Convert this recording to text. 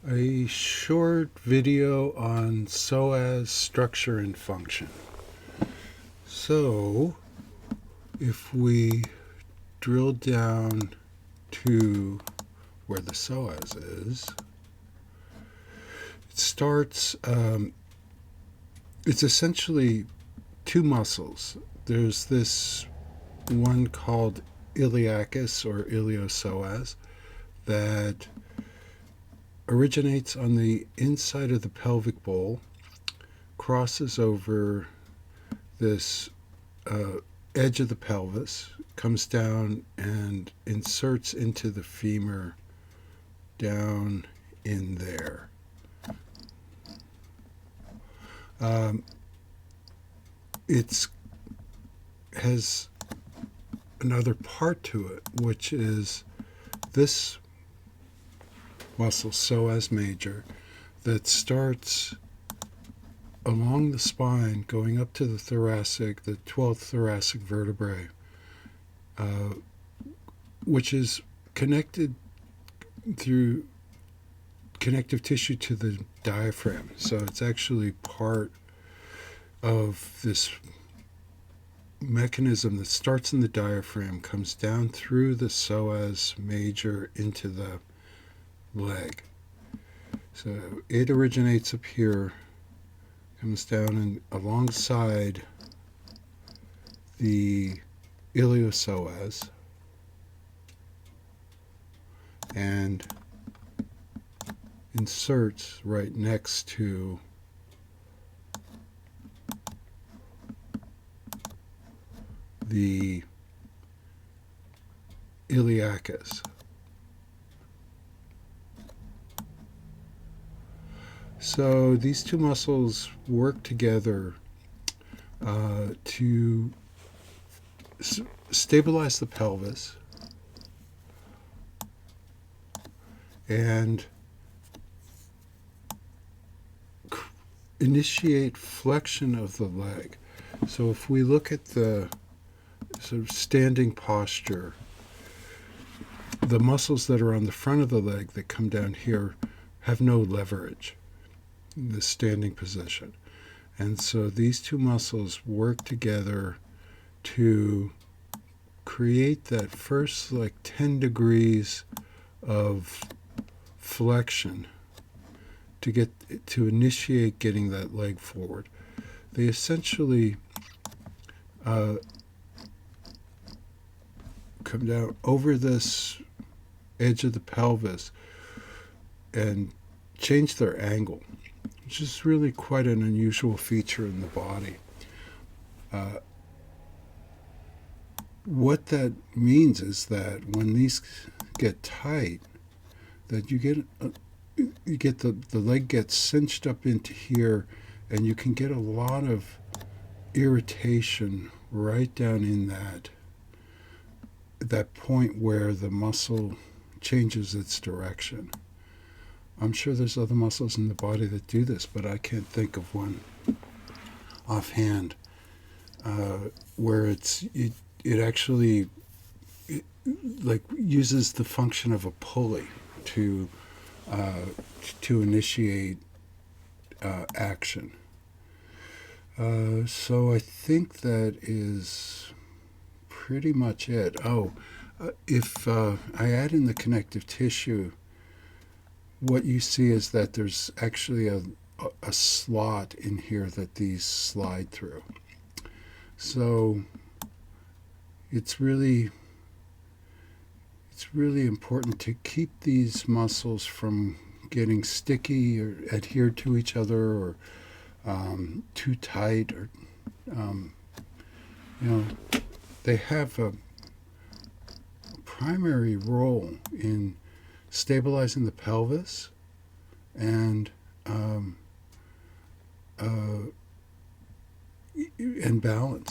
A short video on Psoas structure and function. So, if we drill down to where the psoas is, it starts, it's essentially two muscles. There's this one called iliacus or iliopsoas that originates on the inside of the pelvic bowl, crosses over this edge of the pelvis, comes down and inserts into the femur down in there. It has another part to it, which is this muscle, psoas major, that starts along the spine, going up to the thoracic, the 12th thoracic vertebrae, which is connected through connective tissue to the diaphragm. So it's actually part of this mechanism that starts in the diaphragm, comes down through the psoas major into the leg. So it originates up here, comes down and alongside the iliopsoas, and inserts right next to the iliacus. So these two muscles work together to stabilize the pelvis and initiate flexion of the leg. So if we look at the sort of standing posture, the muscles that are on the front of the leg that come down here have no leverage in the standing position. And so these two muscles work together to create that first 10 degrees of flexion to initiate getting that leg forward. They essentially come down over this edge of the pelvis and change their angle, which is really quite an unusual feature in the body. What that means is that when these get tight, that you get the leg gets cinched up into here, and you can get a lot of irritation right down in that point where the muscle changes its direction. I'm sure there's other muscles in the body that do this, but I can't think of one offhand where it actually uses the function of a pulley to initiate action. So I think that is pretty much it. If I add in the connective tissue, what you see is that there's actually a slot in here that these slide through. So it's really important to keep these muscles from getting sticky or adhered to each other, or too tight, or they have a primary role in stabilizing the pelvis and balance.